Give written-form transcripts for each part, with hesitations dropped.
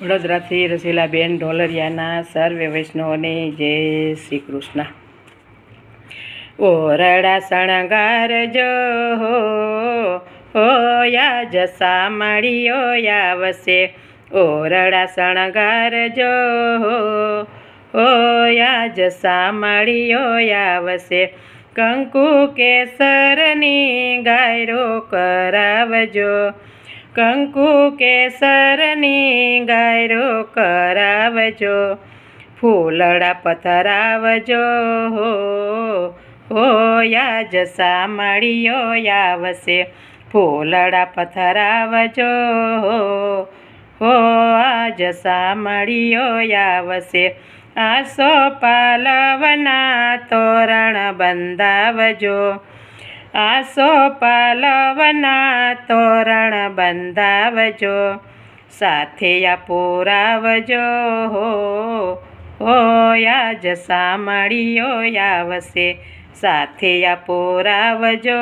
વડોદરાથી રસીલાબેન ઢોલરિયાના સર્વે વૈષ્ણવને જય શ્રી કૃષ્ણ। ઓરડા શણગારજો હોયા જસા મળીઓ આવશે। ઓરડા શણગારજો હોયા જસા મળીઓ આવશે। કંકુ કેસરની ગાયરો કરાવજો। કંકુ કેસરની ગાયરો કરાવજો। ફૂલડા પથરાવજો હોયા જસા મળીઓ આવશે। ફૂલડા પથરાવજો આજ જસા મળીઓ આવશે। આસો પાલવના તોરણ બંધાવજો। આસો પાલવના તોરણ બંધાવજો। સાથિયા પુરાવજો હોયા જસા મળીઓ આવશે। સાથિયા પુરાવજો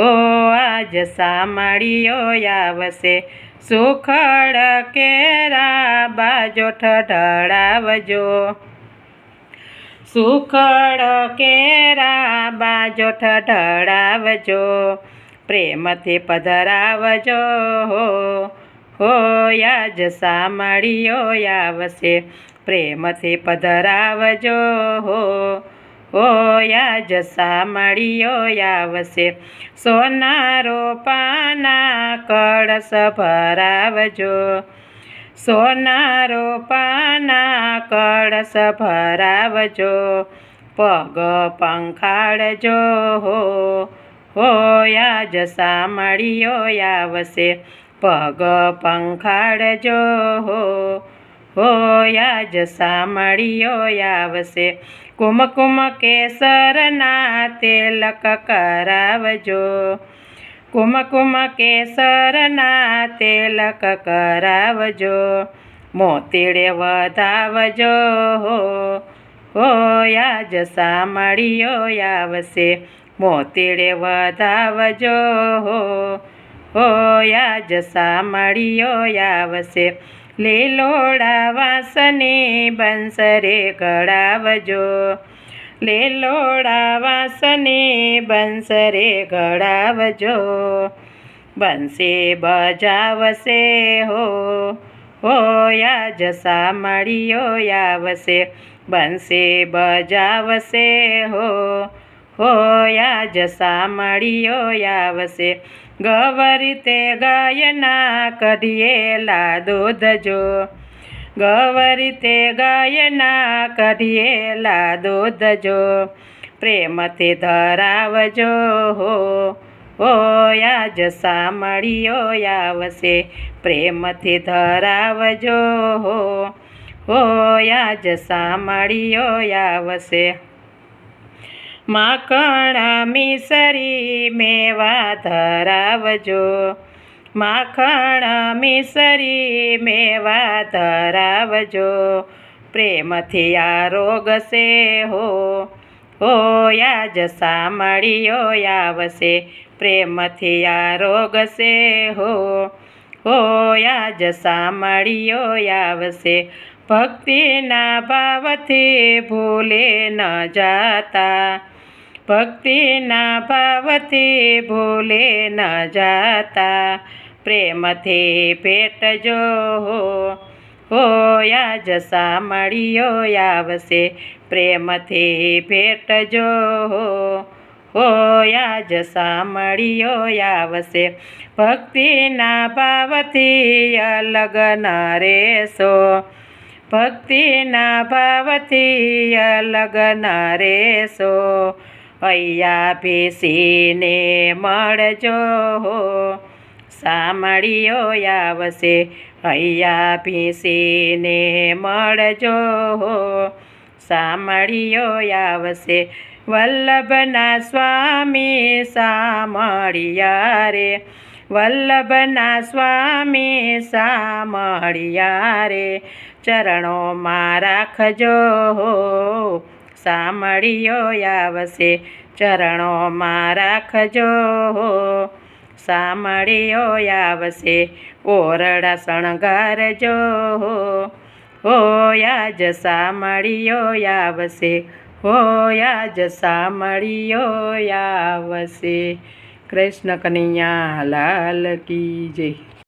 આજ જસા મળીઓ આવશે। સુખડ કેરા બાજોઠ ઢળાવજો। સુખડ કેરા બાજોઠ ઢળાવજો। પ્રેમથી પધરાવજો હોયા જસા મળીઓ આવશે। પ્રેમથી પધરાવજો હોયા જસા મળીઓ આવશે। સોના રૂપાના કળશ ભરાવજો। સોના રૂપાના કળશ ભરાવજો। પગ પંખાળજો હોયા જસા મળીઓ આવશે। પગ પંખાળજો હોયા જસા મળીઓ આવશે। કુમકુમ કેસરના તિલક કરાવજો। કુમકુમ કેસરના તિલક કરાવજો। મોતીડે વધાવજો હોયા જસા મળીઓ આવશે। મોતીડે વધાવજો હોયા જસા મળીઓ આવશે। લીલોડા વાસની બંસરે ઘડાવજો। લીલોડા વાસની બંસરે ઘડાવજો। બંસી બજાવશે હોયા જસા મળીઓ આવશે। બંસી બજાવશે હોયા જસા મળીઓ આવશે। ગવરી તે ગાયના કઢિયેલા દૂધજો। ગવરી તે ગાયના કઢિયેલા દૂધજો। પ્રેમથી ધરાવજો હોયા જસા મળીઓ આવશે। પ્રેમથી ધરાવજો હોયા જસા મળીઓ આવશે। માખણ મિસરી મેવા ધરાવજો। માખણ મિસરી મેવા ધરાવજો। પ્રેમથી આરોગશે હોયા જસા મળીઓ આવશે। પ્રેમથી આરોગશે હોયા જસા મળીઓ આવશે। ભક્તિના ભાવથી ભૂલે ન જાતા। ભક્તિના ભાવથી ભૂલે ન જાતા। પ્રેમથી ભેટજો હોયા જસા મળીઓ આવશે। પ્રેમથી ભેટજો હોયા જસા મળીઓ આવશે। ભક્તિના ભાવથી અલગ ન રહેશો। ભક્તિના ભાવથી અલગ ન રહેશો। અહીંયા ભીસીને મળજો સામળીઓ આવશે। અહીંયા ભીસીને મળજો સામળીઓ આવશે। વલ્લભના સ્વામી સામળિયા રે। વલ્લભના સ્વામી સામળિયા રે। ચરણોમાં રાખજો સામળીઓ આવશે। ચરણોમાં રાખજો સામળીઓ આવશે, ઓરડા શણગારજો હો આજ સામળીઓ આવશે, હો આજ સામળીઓ આવશે. કૃષ્ણ કનૈયા લાલ કી જય.